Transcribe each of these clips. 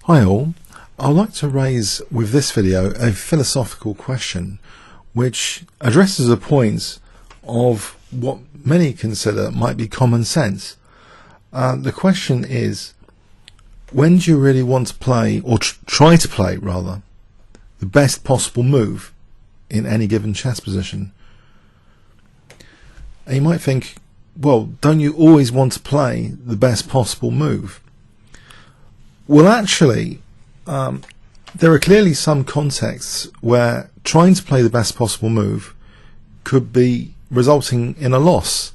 Hi all, I'd like to raise with this video a philosophical question which addresses a point of what many consider might be common sense. The question is, when do you really want to play, or try to play rather, the best possible move in any given chess position? And you might think, well, don't you always want to play the best possible move? Well, actually, there are clearly some contexts where trying to play the best possible move could be resulting in a loss.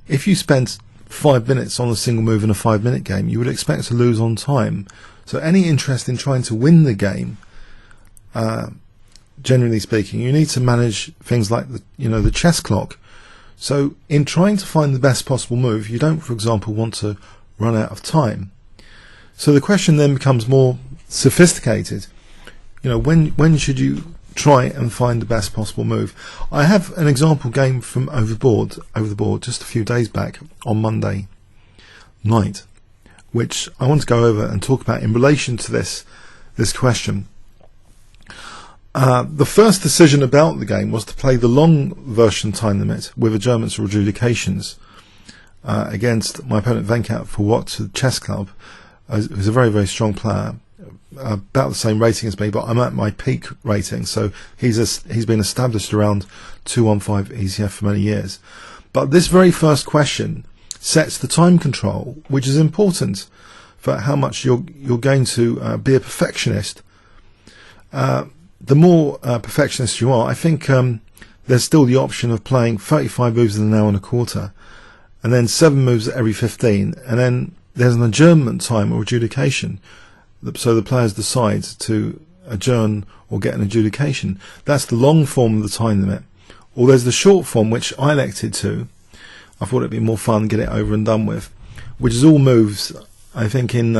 If you spent 5 minutes on a single move in a 5-minute game, you would expect to lose on time. So any interest in trying to win the game, generally speaking, you need to manage things like the chess clock. So in trying to find the best possible move, you don't, for example, want to run out of time. So the question then becomes more sophisticated. When should you try and find the best possible move? I have an example game from over the board just a few days back on Monday night, which I want to go over and talk about in relation to this question. The first decision about the game was to play the long version time limit with adjournments or adjudications against my opponent Venkat for Watts Chess Club, who's a very, very strong player, about the same rating as me, but I'm at my peak rating, so he's been established around 215 ECF for many years. But this very first question sets the time control, which is important for how much you're going to be a perfectionist. The more perfectionist you are, I think there's still the option of playing 35 moves in an hour and a quarter, and then 7 moves at every 15, and then there's an adjournment time or adjudication, so the players decide to adjourn or get an adjudication. That's the long form of the time limit. Or there's the short form, which I elected to. I thought it'd be more fun, get it over and done with, which is all moves, I think, in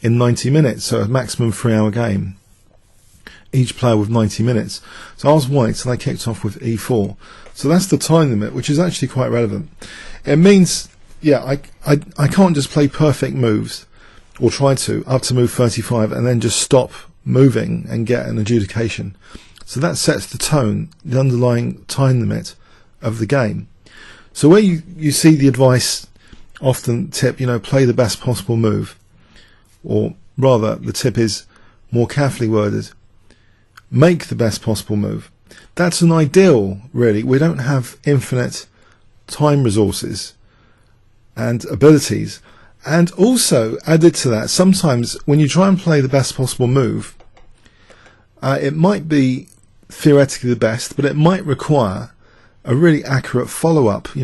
90 minutes, so a maximum 3-hour game. Each player with 90 minutes. So I was white and I kicked off with e4. So that's the time limit, which is actually quite relevant. It means, I can't just play perfect moves, or try to, up to move 35 and then just stop moving and get an adjudication. So that sets the tone, the underlying time limit of the game. So where you see the advice often tip, play the best possible move, or rather the tip is more carefully worded, make the best possible move. That's an ideal, really. We don't have infinite time resources and abilities. And also, added to that, sometimes when you try and play the best possible move, it might be theoretically the best, but it might require a really accurate follow-up.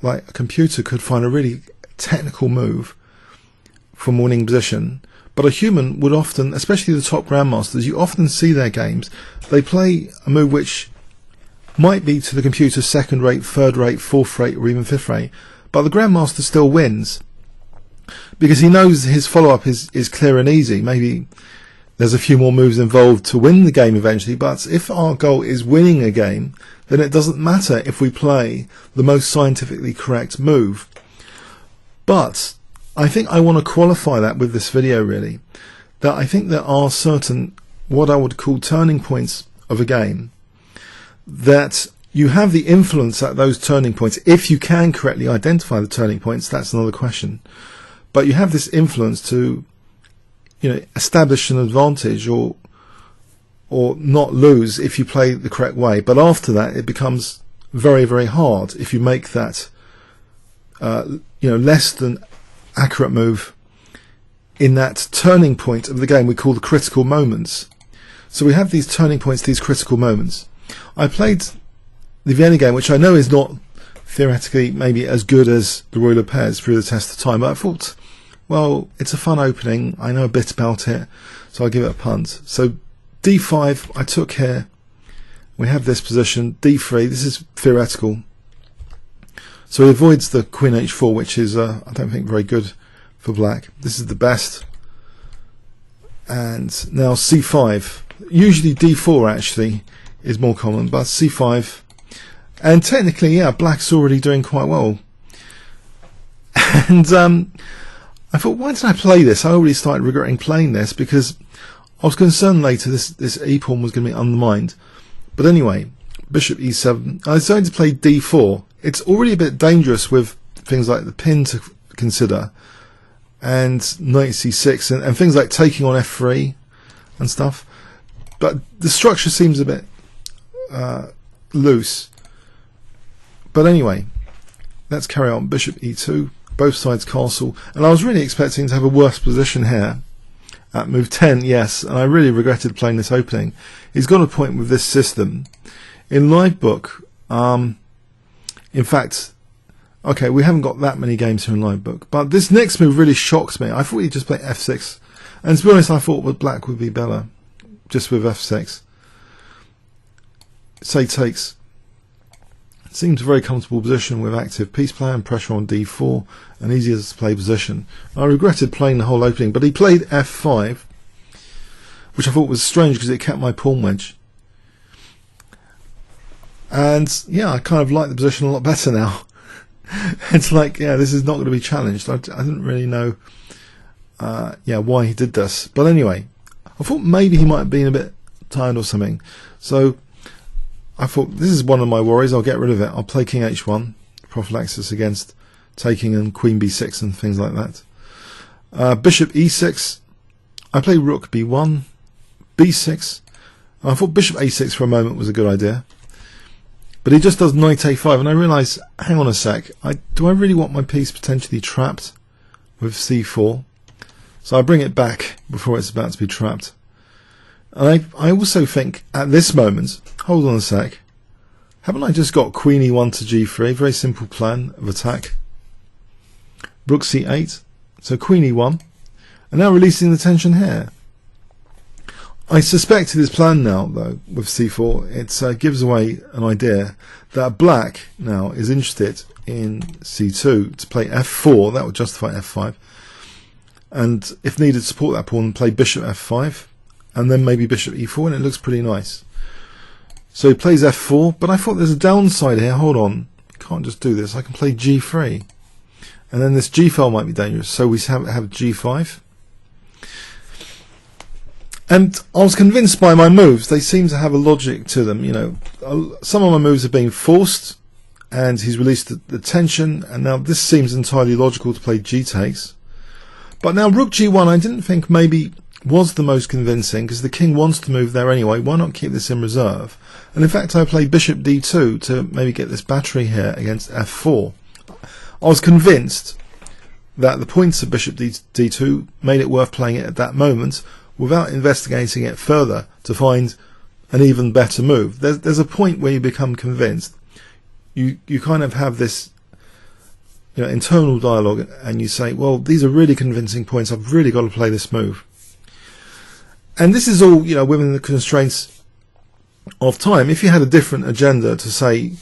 Like a computer could find a really technical move from a winning position, but a human would often, especially the top grandmasters, you often see their games, they play a move which might be to the computer second rate, third rate, fourth rate, or even fifth rate, but the grandmaster still wins, because he knows his follow-up is clear and easy. Maybe there's a few more moves involved to win the game eventually, but if our goal is winning a game, then it doesn't matter if we play the most scientifically correct move. But I think I want to qualify that with this video, really, that I think there are certain, what I would call turning points of a game, that you have the influence at those turning points. If you can correctly identify the turning points, that's another question. But you have this influence to, establish an advantage or not lose if you play the correct way. But after that, it becomes very, very hard if you make that, less than accurate move in that turning point of the game we call the critical moments. So we have these turning points, these critical moments. I played the Vienna game, which I know is not theoretically maybe as good as the Royal Pairs through the test of time, but I thought, well, it's a fun opening, I know a bit about it, so I'll give it a punt. So d5 I took here, we have this position, d3, this is theoretical, so he avoids the queen h4, which is I don't think very good for black. This is the best. And now c5, usually d4 actually is more common, but c5, and technically black's already doing quite well. And I thought, why did I play this? I already started regretting playing this because I was concerned later this e-pawn was going to be undermined. But anyway, bishop e7. I decided to play d4. It's already a bit dangerous with things like the pin to consider, and knight c6, and things like taking on f3 and stuff. But the structure seems a bit loose. But anyway, let's carry on. Bishop e2, both sides castle, and I was really expecting to have a worse position here at move 10, yes, and I really regretted playing this opening. He's got a point with this system. In Livebook, in fact, okay, we haven't got that many games here in Livebook, but this next move really shocks me. I thought he'd just play f6, and to be honest, I thought that black would be better, just with f6. Say takes. Seems a very comfortable position with active piece play and pressure on d4, an easier to play position. I regretted playing the whole opening, but he played f5, which I thought was strange because it kept my pawn wedge. And yeah, I kind of like the position a lot better now. It's like, yeah, this is not going to be challenged. I didn't really know why he did this. But anyway, I thought maybe he might have been a bit tired or something. So I thought, this is one of my worries, I'll get rid of it. I'll play king h1, prophylaxis against taking, and queen b6 and things like that. Bishop e6, I play rook b1, b6. I thought bishop a6 for a moment was a good idea. But he just does knight a5, and I realise, hang on a sec, do I really want my piece potentially trapped with c4? So I bring it back before it's about to be trapped. And I also think, at this moment, hold on a sec, haven't I just got queen e1 to g3, very simple plan of attack. Rook c8, so queen e1, and now releasing the tension here. I suspect his plan now, though, with c4, it gives away an idea that black now is interested in c2 to play f4, that would justify f5, and if needed support that pawn, play bishop f5, and then maybe bishop e4, and it looks pretty nice. So he plays f4, but I thought there's a downside here, hold on, can't just do this, I can play g3, and then this g file might be dangerous, so we have g5. And I was convinced by my moves. They seem to have a logic to them. You know, some of my moves have been forced, and he's released the tension. And now this seems entirely logical to play g takes. But now rook g1, I didn't think maybe was the most convincing because the king wants to move there anyway. Why not keep this in reserve? And in fact, I played bishop d2 to maybe get this battery here against f4. I was convinced that the points of bishop d2 made it worth playing it at that moment, without investigating it further to find an even better move. There's a point where you become convinced. You kind of have this, you know, internal dialogue, and you say, well, these are really convincing points, I've really got to play this move. And this is all, you know, within the constraints of time. If you had a different agenda to say,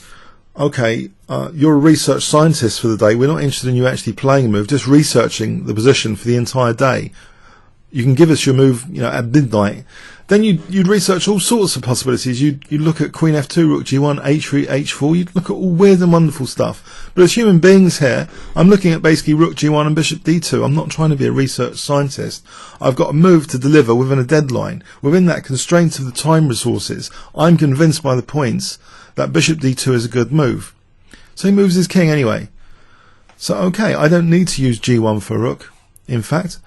okay, you're a research scientist for the day, we're not interested in you actually playing a move, just researching the position for the entire day, you can give us your move, you know, at midnight. Then you'd research all sorts of possibilities. You'd look at queen f2, rook g1, h3, h4. You'd look at all weird and wonderful stuff. But as human beings here, I'm looking at basically rook g1 and bishop d2. I'm not trying to be a research scientist. I've got a move to deliver within a deadline. Within that constraint of the time resources, I'm convinced by the points that bishop d2 is a good move. So he moves his king anyway. So okay, I don't need to use g1 for rook, in fact.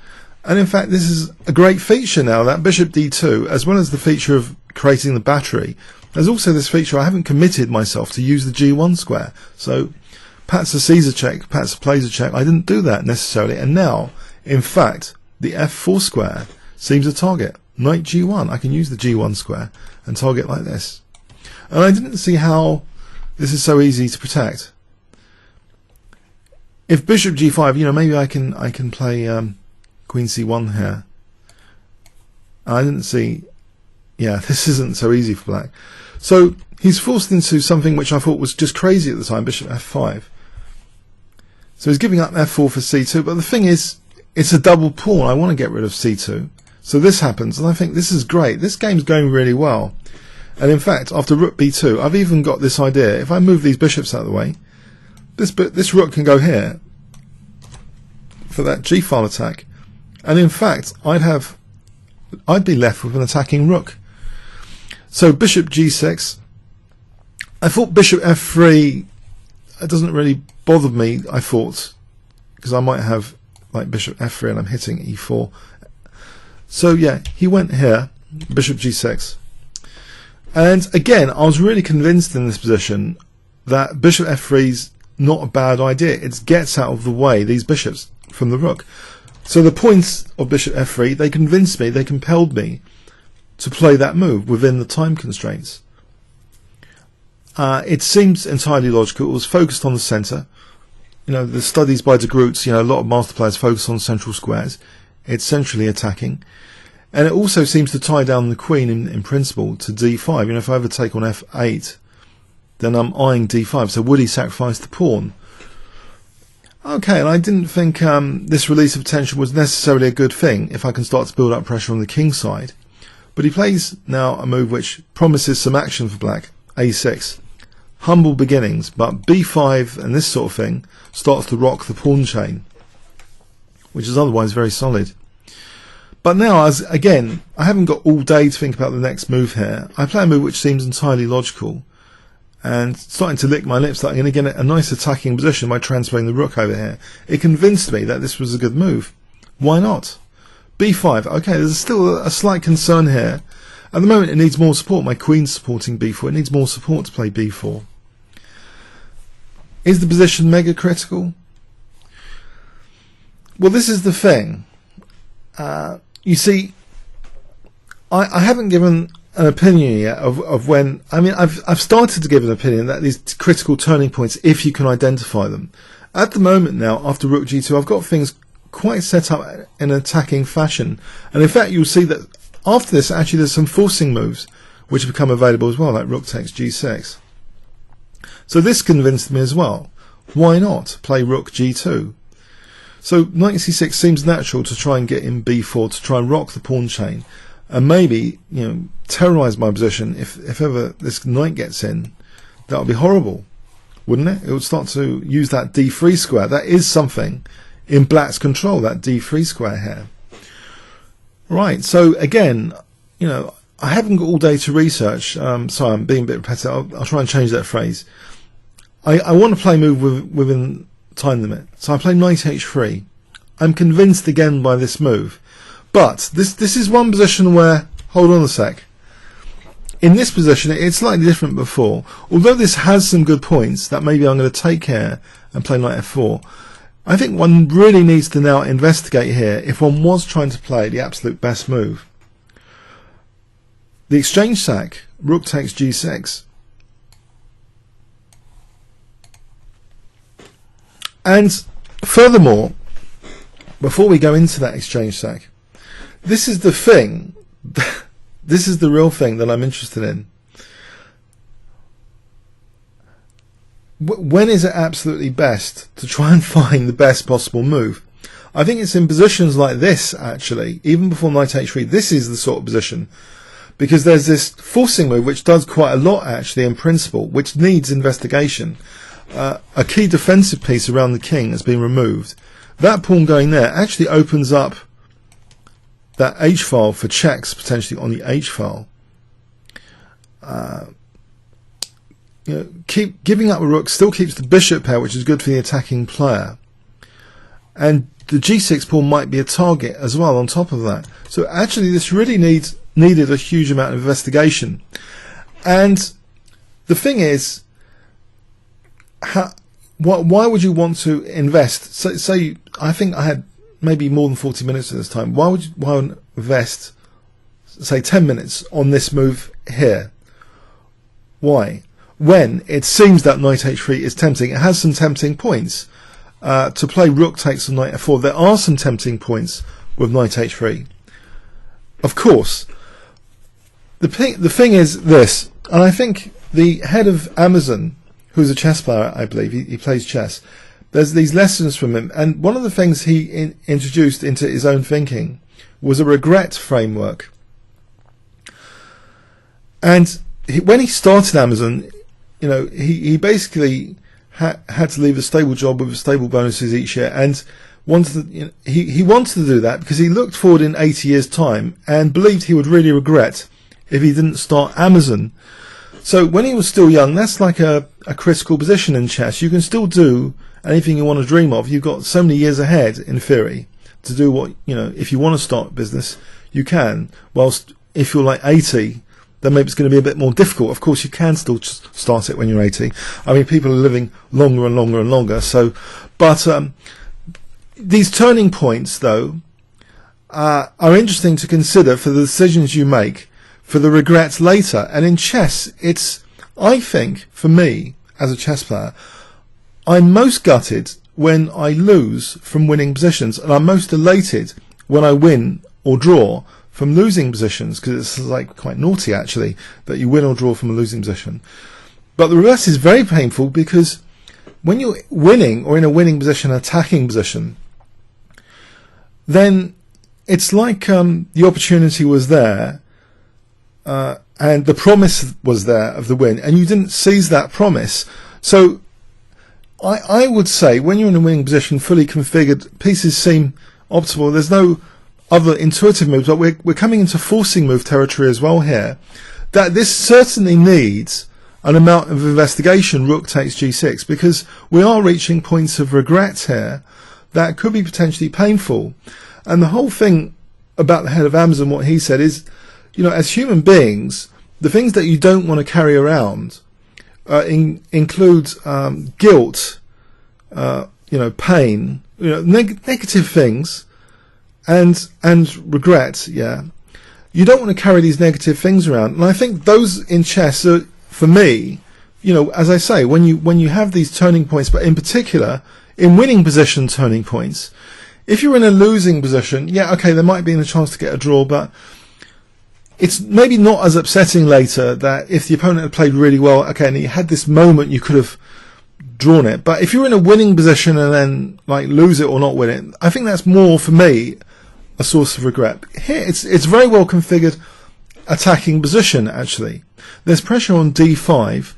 And in fact, this is a great feature now, that bishop d2, as well as the feature of creating the battery. There's also this feature, I haven't committed myself to use the g1 square. So Pat's a Caesar check, Pat's a plays a check. I didn't do that necessarily. And now, in fact, the f4 square seems a target. Knight g1, I can use the g1 square and target like this. And I didn't see how this is so easy to protect. If bishop g5, you know, maybe I can play queen c1 here. I didn't see, yeah, this isn't so easy for black. So he's forced into something which I thought was just crazy at the time, bishop f5. So he's giving up f4 for c2, but the thing is, it's a double pawn. I want to get rid of c2. So this happens, and I think this is great. This game's going really well. And in fact, after rook b2, I've even got this idea. If I move these bishops out of the way, this rook can go here for that g-file attack, and in fact I'd be left with an attacking rook. So bishop g6. I thought bishop f3, it doesn't really bother me, I thought, because I might have like bishop f3 and I'm hitting e4. So yeah, he went here, bishop g6. And again, I was really convinced in this position that bishop f3 is not a bad idea. It gets out of the way, these bishops, from the rook. So the points of bishop f3, they convinced me, they compelled me to play that move within the time constraints. It seems entirely logical. It was focused on the centre. You know, the studies by de Groot, you know, a lot of master players focus on central squares. It's centrally attacking. And it also seems to tie down the queen in principle to d5. You know, if I ever take on f8, then I'm eyeing d5. So would he sacrifice the pawn? Okay, and I didn't think this release of tension was necessarily a good thing if I can start to build up pressure on the king side. But he plays now a move which promises some action for black, a6. Humble beginnings, but b5 and this sort of thing starts to rock the pawn chain, which is otherwise very solid. But now, again, I haven't got all day to think about the next move here. I play a move which seems entirely logical, and starting to lick my lips that I'm going to get a nice attacking position by transferring the rook over here. It convinced me that this was a good move. Why not? b5. Okay, there's still a slight concern here. At the moment, it needs more support. My queen's supporting b4. It needs more support to play b4. Is the position mega critical? Well, this is the thing. You see, I haven't given an opinion yet of when. I mean, I've started to give an opinion that these critical turning points, if you can identify them. At the moment now, after rook g2, I've got things quite set up in an attacking fashion, and in fact, you'll see that after this, actually, there's some forcing moves which have become available as well, like rook takes g6. So this convinced me as well. Why not play rook g2? So knight c6 seems natural to try and get in b4, to try and rock the pawn chain, and maybe, you know, terrorise my position. If ever this knight gets in, that would be horrible, wouldn't it? It would start to use that d3 square. That is something in black's control, that d3 square here. Right, so again, you know, I haven't got all day to research. Sorry, I'm being a bit repetitive. I'll try and change that phrase. I want to play a move within time limit. So I play knight h3. I'm convinced again by this move. But this is one position where, hold on a sec. In this position, it's slightly different before. Although this has some good points that maybe I'm going to take care and play knight f4, I think one really needs to now investigate here if one was trying to play the absolute best move. The exchange sack, rook takes g6. And furthermore, before we go into that exchange sack, this is the thing, this is the real thing that I'm interested in. When is it absolutely best to try and find the best possible move? I think it's in positions like this, actually, even before knight h3, this is the sort of position, because there's this forcing move which does quite a lot, actually, in principle, which needs investigation. A key defensive piece around the king has been removed. That pawn going there actually opens up that h-file for checks, potentially on the h-file. You know, keep giving up a rook still keeps the bishop pair, which is good for the attacking player, and the g6 pawn might be a target as well on top of that. So actually this really needed a huge amount of investigation. And the thing is, why would you want to invest? Say I think I had maybe more than 40 minutes at this time. Why would you invest, say, 10 minutes on this move here? Why? When it seems that knight h3 is tempting, it has some tempting points. To play rook takes on knight f4, there are some tempting points with knight h3. Of course, the thing is this, and I think the head of Amazon, who's a chess player, I believe, he plays chess, there's these lessons from him, and one of the things he introduced into his own thinking was a regret framework. And when he started Amazon, you know, he basically had to leave a stable job with stable bonuses each year, and wanted to, he wanted to do that because he looked forward in 80 years' time and believed he would really regret if he didn't start Amazon. So when he was still young, that's like a critical position in chess. You can still do anything you want to dream of. You've got so many years ahead, in theory, to do what, if you want to start a business, you can. Whilst if you're like 80, then maybe it's going to be a bit more difficult. Of course, you can still start it when you're 80. I mean, people are living longer and longer and longer. So, but these turning points, though, are interesting to consider for the decisions you make, for the regrets later. And in chess, I think, for me, as a chess player, I'm most gutted when I lose from winning positions, and I'm most elated when I win or draw from losing positions, because it's like quite naughty, actually, that you win or draw from a losing position. But the reverse is very painful, because when you're winning or in a winning position, attacking position, then it's like the opportunity was there, and the promise was there of the win, and you didn't seize that promise. So I would say when you're in a winning position, fully configured, pieces seem optimal. There's no other intuitive moves, but we're coming into forcing move territory as well here. That this certainly needs an amount of investigation. Rook takes g6, because we are reaching points of regret here that could be potentially painful. And the whole thing about the head of Amazon, what he said is, as human beings, the things that you don't want to carry around include guilt, pain, negative things, and regret. Yeah, you don't want to carry these negative things around. And I think those in chess are, for me, as I say, when you have these turning points, but in particular in winning position turning points. If you're in a losing position, yeah, okay, there might be a chance to get a draw, but it's maybe not as upsetting later that if the opponent had played really well, okay, and you had this moment you could have drawn it. But if you're in a winning position and then like lose it or not win it, I think that's more, for me, a source of regret. Here, it's very well configured attacking position, actually. There's pressure on d5.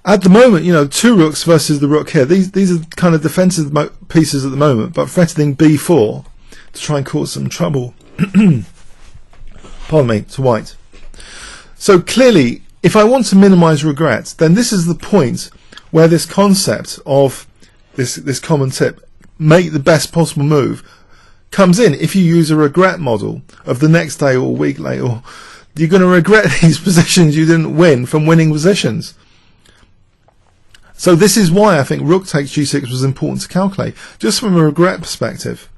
At the moment, two rooks versus the rook here. These are kind of defensive pieces at the moment, but threatening b4 to try and cause some trouble. Pardon me, to white. So clearly, if I want to minimize regrets, then this is the point where this concept of this common tip, make the best possible move, comes in. If you use a regret model of the next day or a week later, you're going to regret these positions you didn't win from winning positions. So this is why I think rook takes g6 was important to calculate, just from a regret perspective.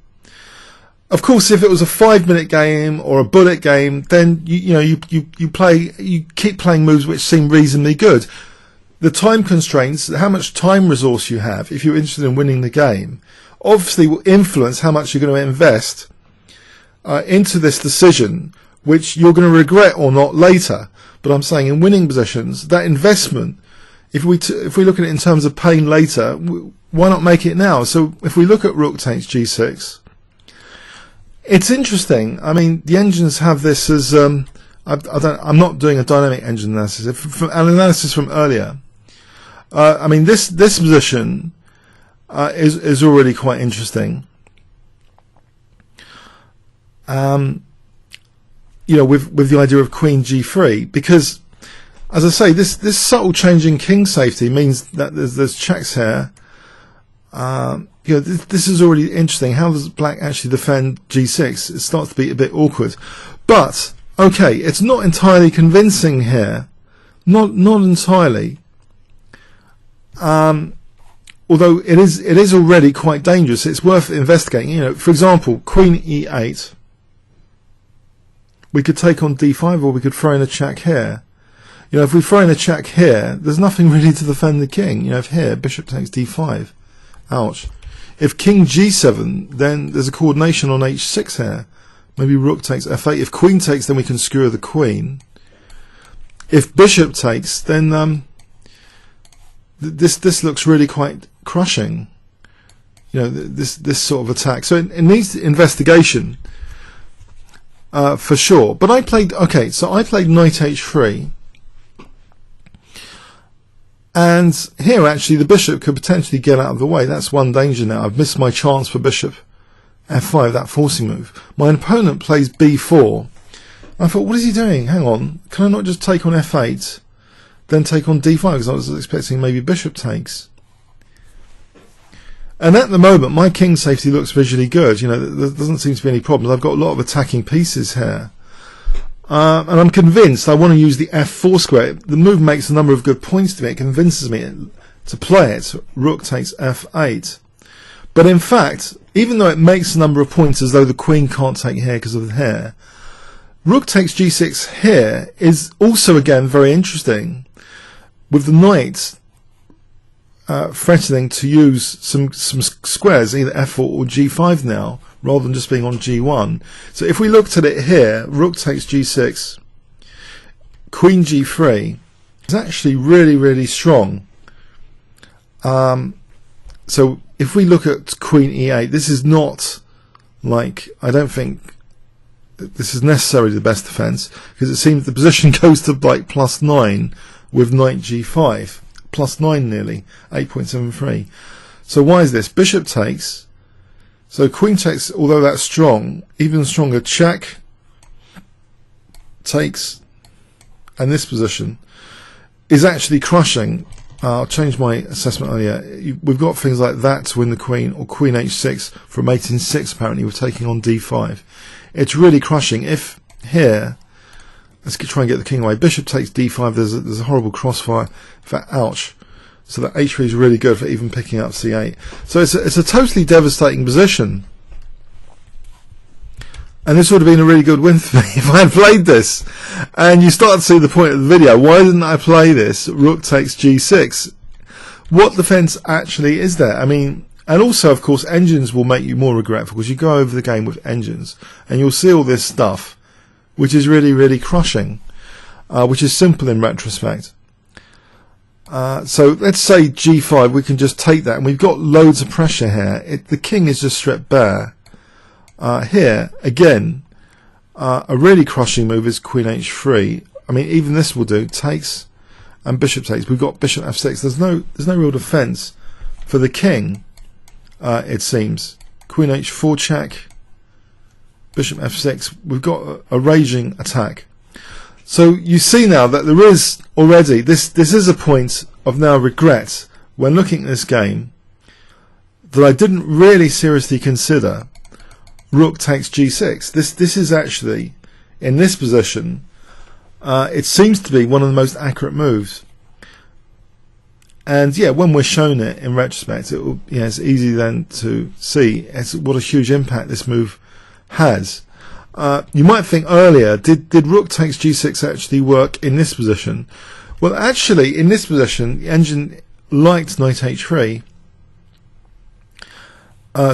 Of course, if it was a 5-minute game or a bullet game, then you keep playing moves which seem reasonably good. The time constraints, how much time resource you have, if you're interested in winning the game, obviously will influence how much you're going to invest into this decision, which you're going to regret or not later. But I'm saying in winning positions, that investment, if we look at it in terms of pain later, why not make it now? So if we look at rook takes g6, it's interesting. I mean, the engines have this as I'm not doing a dynamic engine analysis. An analysis from earlier. I mean, this position is already quite interesting. With the idea of queen g3, because, as I say, this subtle change in king safety means that there's checks here. This is already interesting. How does black actually defend g6? It starts to be a bit awkward. But okay, it's not entirely convincing here. Not entirely. Although it is already quite dangerous. It's worth investigating. For example, queen e8. We could take on d5, or we could throw in a check here. If we throw in a check here, there's nothing really to defend the king. If here, bishop takes d5. Ouch. If king g7, then there's a coordination on h6 here. Maybe rook takes f8. If queen takes, then we can skewer the queen. If bishop takes, then this looks really quite crushing. This sort of attack. So it needs investigation for sure. But I played knight h3. And here actually the bishop could potentially get out of the way. That's one danger now. I've missed my chance for bishop f5, that forcing move. My opponent plays b4. I thought, what is he doing? Hang on, can I not just take on f8, then take on d5? Because I was expecting maybe bishop takes. And at the moment, my king safety looks visually good. You know, there doesn't seem to be any problems. I've got a lot of attacking pieces here. And I'm convinced I want to use the f4 square. The move makes a number of good points to me. It convinces me to play it. Rook takes f8. But in fact, even though it makes a number of points as though the queen can't take here because of the hair, rook takes g6 here is also again very interesting, with the knight threatening to use some squares, either f4 or g5 now, rather than just being on g1. So if we looked at it here, rook takes g6, queen g3 is actually really, really strong. So if we look at queen e8, this is not like, I don't think this is necessarily the best defense, because it seems the position goes to like +9 with knight g5, +9 nearly, 8.73. So why is this? Bishop takes, so queen takes, although that's strong, even stronger, check, takes, and this position is actually crushing. I'll change my assessment earlier. We've got things like that to win the queen, or queen h6 from mate in 6 apparently, we're taking on d5. It's really crushing. If here, let's try and get the king away. Bishop takes d5, there's a horrible crossfire for ouch. So that h3 is really good for even picking up c8. So it's a totally devastating position. And this would have been a really good win for me if I had played this. And you start to see the point of the video. Why didn't I play this? Rook takes g6. What defense actually is there? I mean, and also, of course, engines will make you more regretful, because you go over the game with engines and you'll see all this stuff, which is really, really crushing, which is simple in retrospect. So let's say g5, we can just take that, and we've got loads of pressure here. The king is just stripped bare. Here, again, a really crushing move is queen h3. I mean, even this will do. Takes and bishop takes. We've got bishop f6. There's no real defense for the king, it seems. Queen h4 check. Bishop f6. We've got a raging attack. So you see now that there is already, this is a point of now regret when looking at this game, that I didn't really seriously consider rook takes g6. This is actually, in this position, it seems to be one of the most accurate moves. And yeah, when we're shown it in retrospect, it's easy then to see what a huge impact this move has. You might think earlier, did rook takes g6 actually work in this position? Well, actually, in this position, the engine liked knight h3.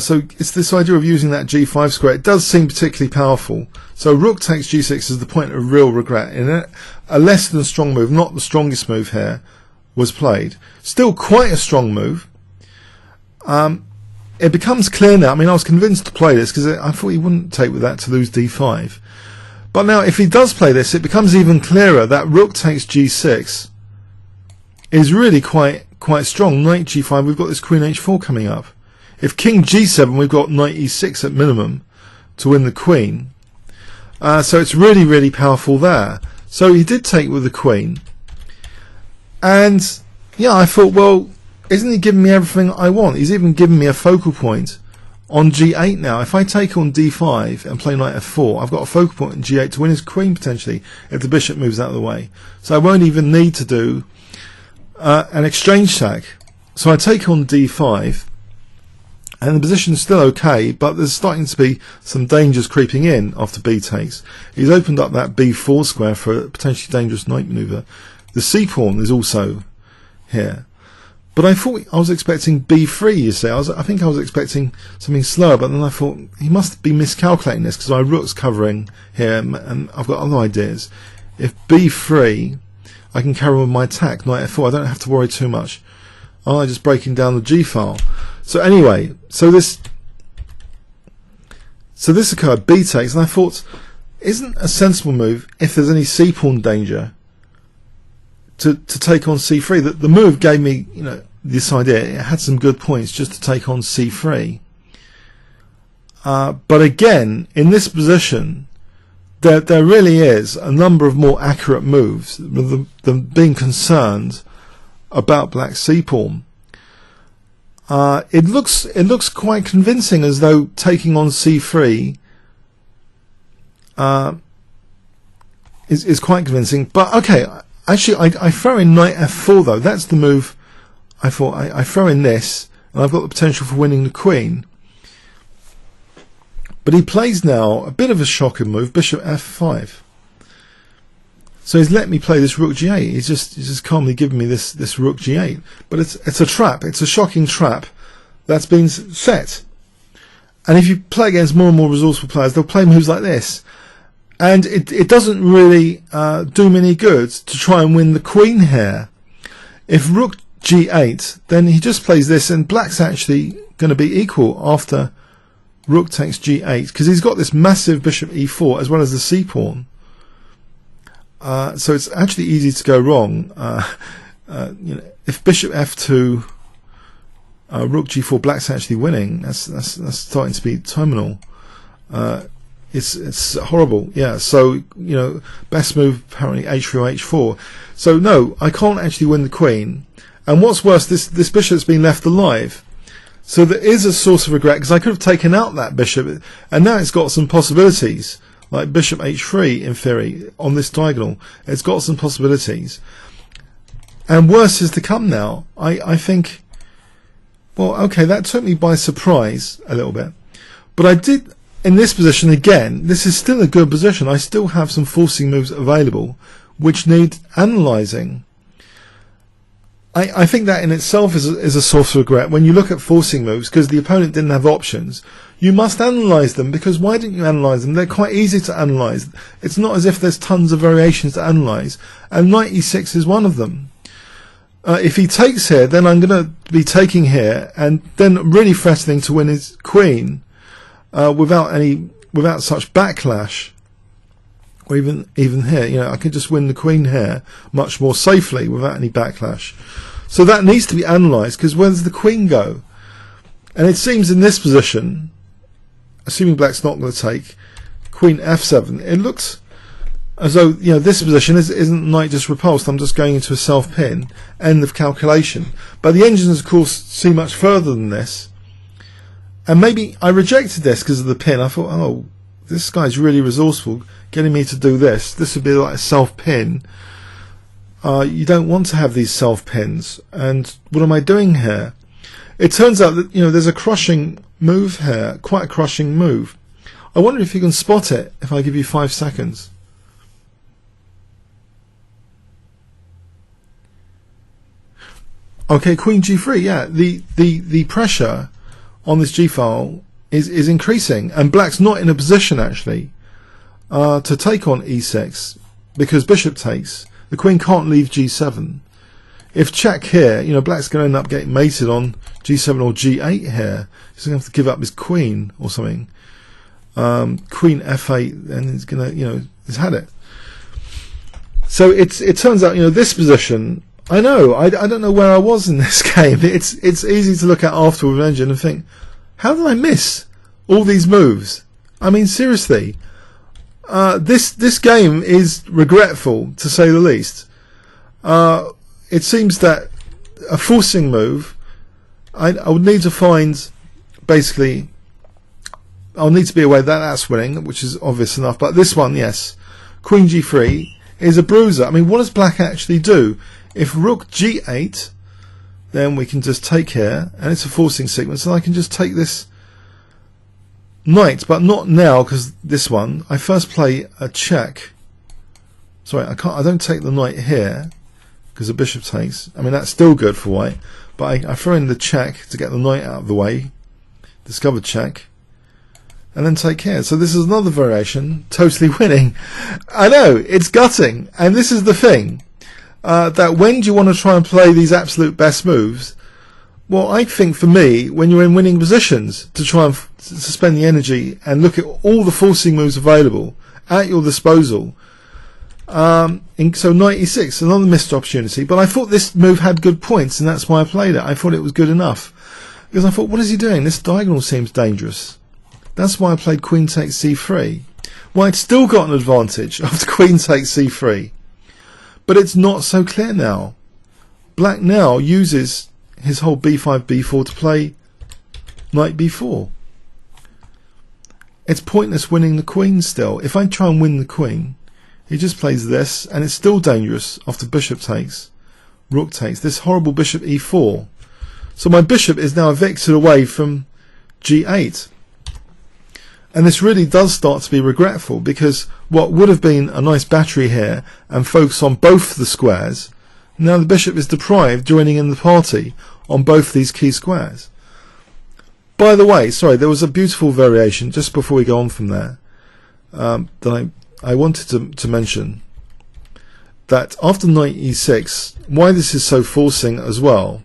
So it's this idea of using that g5 square. It does seem particularly powerful. So rook takes g6 is the point of real regret. In a less than strong move, not the strongest move here, was played. Still quite a strong move. It becomes clear now. I mean, I was convinced to play this because I thought he wouldn't take with that to lose d5. But now, if he does play this, it becomes even clearer that rook takes g6 is really quite strong. Knight g5, we've got this queen h4 coming up. If king g7, we've got knight e6 at minimum to win the queen. So it's really, really powerful there. So he did take with the queen. And yeah, I thought, well, isn't he giving me everything I want? He's even given me a focal point on g8 now. If I take on d5 and play knight f4, I've got a focal point on g8 to win his queen potentially if the bishop moves out of the way. So I won't even need to do an exchange sack. So I take on d5, and the position is still okay, but there's starting to be some dangers creeping in after b takes. He's opened up that b4 square for a potentially dangerous knight maneuver. The c pawn is also here. But I thought I was expecting b3, you see. I think I was expecting something slower, but then I thought he must be miscalculating this because my rook's covering here and I've got other ideas. If b3, I can carry on with my attack, knight f4. I don't have to worry too much. I'm just breaking down the g file. So anyway, so this occurred, b takes, and I thought, isn't a sensible move, if there's any c pawn danger, to take on c3. The move gave me, this idea. It had some good points just to take on c3. But again, in this position, there really is a number of more accurate moves than being concerned about black's c-pawn. It looks quite convincing, as though taking on c3 is quite convincing. But okay, actually I throw in knight f4 though. That's the move I thought. I throw in this, and I've got the potential for winning the queen. But he plays now a bit of a shocking move, bishop f5. So he's let me play this rook g8. He's just calmly giving me this rook g8. But it's a trap. It's a shocking trap that's been set. And if you play against more and more resourceful players, they'll play moves like this. And it doesn't really do me any good to try and win the queen here. If rook g8, then he just plays this, and black's actually going to be equal after rook takes g8, because he's got this massive bishop e4 as well as the c-pawn. So it's actually easy to go wrong. If bishop f2, rook g4, black's actually winning. That's starting to be terminal. It's horrible. Yeah. So best move apparently h3 or h4. So no, I can't actually win the queen. And what's worse, this bishop's been left alive. So there is a source of regret, because I could have taken out that bishop, and now it's got some possibilities, like bishop h3 in theory on this diagonal. It's got some possibilities, and worse is to come now. I think, well, okay, that took me by surprise a little bit, but I did in this position again. This is still a good position. I still have some forcing moves available which need analysing. I think that in itself is a source of regret. When you look at forcing moves, because the opponent didn't have options, you must analyse them, because why didn't you analyse them? They're quite easy to analyse. It's not as if there's tons of variations to analyse, and knight e6 is one of them. If he takes here, then I'm going to be taking here, and then really threatening to win his queen without such backlash. Or even here, I could just win the queen here much more safely without any backlash. So that needs to be analysed, because where does the queen go? And it seems in this position, assuming black's not going to take queen f7, it looks as though this position isn't knight just repulsed. I'm just going into a self pin. End of calculation. But the engines, of course, see much further than this. And maybe I rejected this because of the pin. I thought, oh, this guy's really resourceful, getting me to do this. This would be like a self pin. You don't want to have these self pins. And what am I doing here? It turns out that there's a crushing move here, quite a crushing move. I wonder if you can spot it if I give you 5 seconds. Okay, queen g3. Yeah, the pressure on this g file is increasing, and black's not in a position actually to take on e6, because bishop takes. The queen can't leave g7. If check here, black's going to end up getting mated on g7 or g8 here. He's going to have to give up his queen or something. Queen f8, and he's going to, he's had it. So it turns out, this position. I know. I don't know where I was in this game. It's easy to look at after with an engine and think, how did I miss all these moves? I mean, seriously. This game is regretful, to say the least. It seems that a forcing move, I would need to find, basically, I'll need to be aware that that's winning, which is obvious enough. But this one, yes, queen g3 is a bruiser. I mean, what does black actually do? If rook g8, then we can just take here, and it's a forcing sequence, and I can just take this knight, but not now, because this one, I first play a check. Sorry, I don't take the knight here, because the bishop takes. I mean, that's still good for white, but I throw in the check to get the knight out of the way, discover check, and then take here. So this is another variation, totally winning. I know, it's gutting, and this is the thing. That when do you want to try and play these absolute best moves? Well, I think for me, when you're in winning positions, to try and to spend the energy and look at all the forcing moves available at your disposal, So knight e6, another missed opportunity, but I thought this move had good points, and that's why I played it. I thought it was good enough, because I thought, what is he doing? This diagonal seems dangerous. That's why I played queen takes c3. Well, I'd still got an advantage after queen takes c3, but it's not so clear now. Black now uses his whole b5, b4 to play knight b4. It's pointless winning the queen still. If I try and win the queen, he just plays this, and it's still dangerous after bishop takes, rook takes, this horrible bishop e4. So my bishop is now evicted away from g8. And this really does start to be regretful, because what would have been a nice battery here and focus on both the squares, now the bishop is deprived joining in the party on both these key squares. By the way, sorry, there was a beautiful variation just before we go on from there that I wanted to mention, that after knight e6, why this is so forcing as well,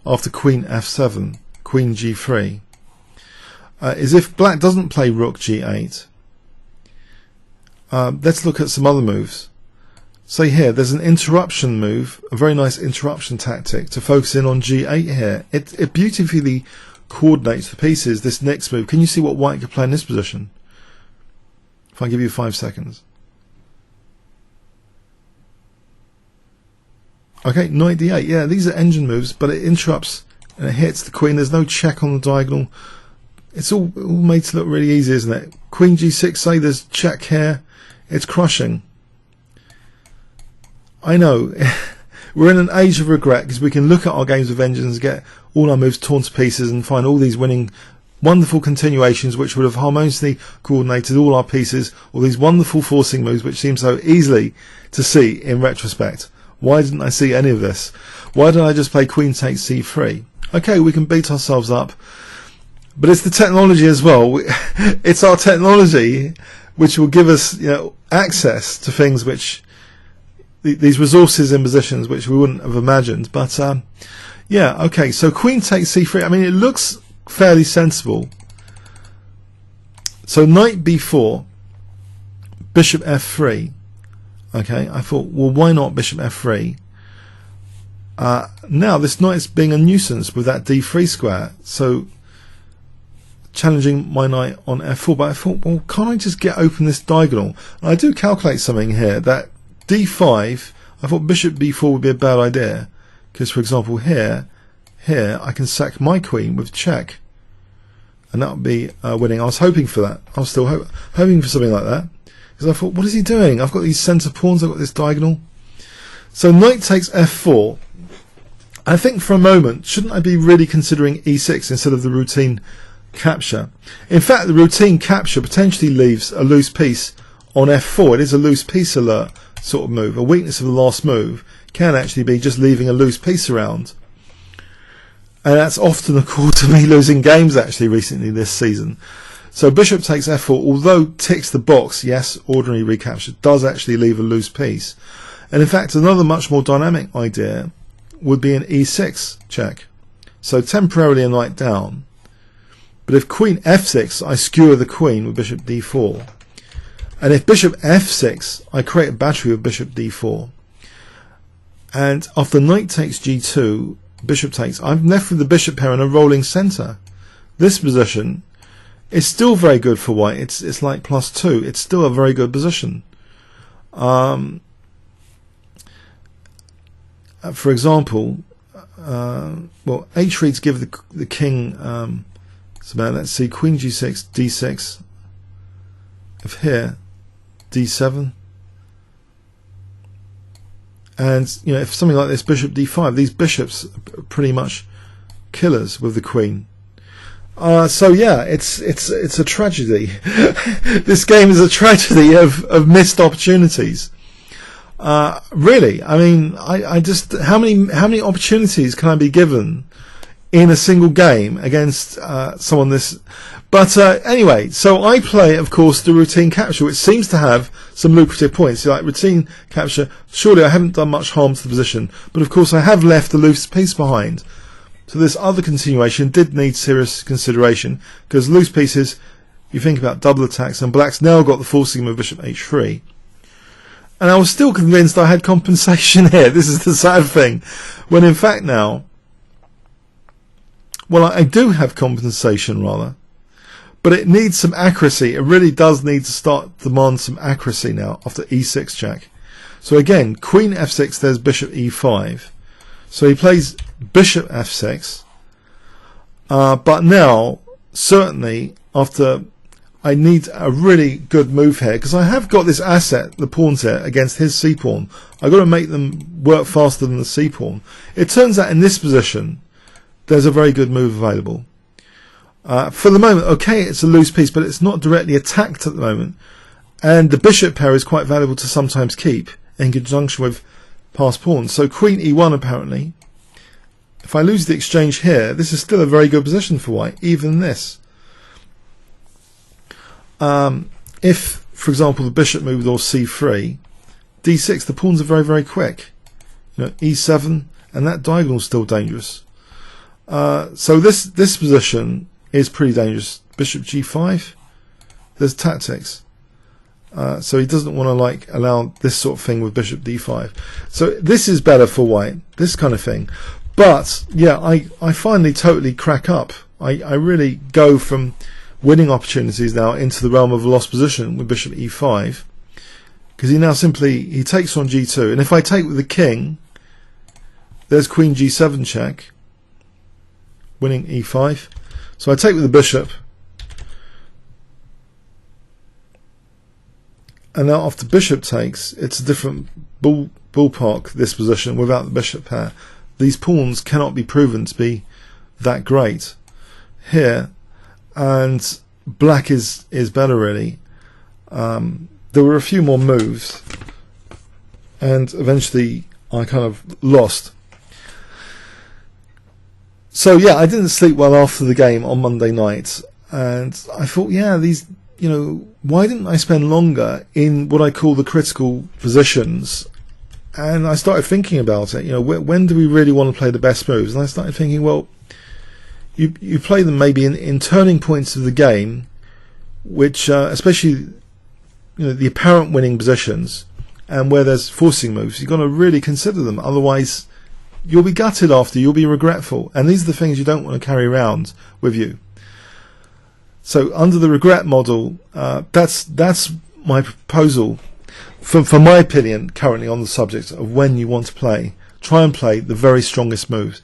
after queen f7, queen g3, is if black doesn't play rook g8. Let's look at some other moves. Say here, there's an interruption move, a very nice interruption tactic to focus in on g8 here. It beautifully coordinates the pieces, this next move. Can you see what white could play in this position? If I give you 5 seconds. Okay, knight d8. Yeah, these are engine moves, but it interrupts and it hits the queen. There's no check on the diagonal. It's all made to look really easy, isn't it? Queen g6, say there's check here. It's crushing. I know. We're in an age of regret, because we can look at our games of engines, get all our moves torn to pieces, and find all these winning wonderful continuations which would have harmoniously coordinated all our pieces, all these wonderful forcing moves which seem so easily to see in retrospect. Why didn't I see any of this? Why didn't I just play queen takes c3? Okay, we can beat ourselves up, but it's the technology as well. It's our technology which will give us, access to things which, these resources in positions which we wouldn't have imagined. But yeah, okay, so queen takes c3. I mean, it looks fairly sensible. So knight b4, bishop f3. Okay, I thought, well, why not bishop f3? Now this knight is being a nuisance with that d3 square, so challenging my knight on f4. But I thought, well, can't I just get open this diagonal? And I do calculate something here, that d5, I thought bishop b4 would be a bad idea, because, for example, here I can sack my queen with check, and that would be winning. I was hoping for that. I was still hoping for something like that, because I thought, what is he doing? I've got these centre pawns, I've got this diagonal. So knight takes f4. I think for a moment, shouldn't I be really considering e6 instead of the routine capture? In fact, the routine capture potentially leaves a loose piece on f4. It is a loose piece alert sort of move. A weakness of the last move can actually be just leaving a loose piece around. And that's often a cause to me losing games actually recently this season. So bishop takes f4, although ticks the box, yes, ordinary recapture, does actually leave a loose piece. And in fact, another much more dynamic idea would be an e6 check. So temporarily a knight down. But if queen f6, I skewer the queen with bishop d4. And if bishop f6, I create a battery with bishop d4. And after knight takes g2, bishop takes, I'm left with the bishop pair in a rolling centre. This position is still very good for white. It's like +2. It's still a very good position. For example, well, h-reads give the king, so now let's see, queen g6, d6, if here, d7, and if something like this, bishop d5, these bishops are pretty much killers with the queen. So yeah, it's a tragedy. This game is a tragedy of missed opportunities. Really, I mean, I just, how many opportunities can I be given in a single game against someone this? But anyway, so I play, of course, the routine capture, which seems to have some lucrative points. Like routine capture, surely I haven't done much harm to the position, but of course I have left a loose piece behind. So this other continuation did need serious consideration, because loose pieces, you think about double attacks, and black's now got the forcing of bishop h3. And I was still convinced I had compensation here. This is the sad thing. When in fact now, well, I do have compensation rather, but it needs some accuracy. It really does need to start demand some accuracy now after e6 check. So again, queen f6, there's bishop e5. So he plays bishop f6. But now, certainly, after I need a really good move here, because I have got this asset, the pawns here, against his c-pawn. I've got to make them work faster than the c-pawn. It turns out in this position, there's a very good move available. For the moment, okay, it's a loose piece, but it's not directly attacked at the moment. And the bishop pair is quite valuable to sometimes keep in conjunction with passed pawns. So queen e1 apparently. If I lose the exchange here, this is still a very good position for white, even this. If, for example, the bishop moved or c3, d6, the pawns are very, very quick. You know, e7, and that diagonal is still dangerous. So this position is pretty dangerous. Bishop g5, there's tactics. So he doesn't want to allow this sort of thing with bishop d5. So this is better for white, this kind of thing. But yeah, I finally totally crack up. I really go from winning opportunities now into the realm of a lost position with bishop e5, because he now he takes on g2, and if I take with the king, there's queen g7 check, winning e5. So I take with the bishop, and now after bishop takes, it's a different ballpark, this position, without the bishop pair. These pawns cannot be proven to be that great here, and black is better really. There were a few more moves, and eventually I kind of lost. So yeah, I didn't sleep well after the game on Monday night, and I thought, yeah, why didn't I spend longer in what I call the critical positions? And I started thinking about it. When do we really want to play the best moves? And I started thinking, well, you play them maybe in turning points of the game, which especially the apparent winning positions, and where there's forcing moves, you've got to really consider them. Otherwise, you'll be gutted after. You'll be regretful, and these are the things you don't want to carry around with you. So under the regret model, that's my proposal. For my opinion, currently on the subject of when you want to play, try and play the very strongest moves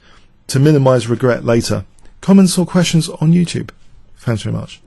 to minimise regret later. Comments or questions on YouTube. Thanks very much.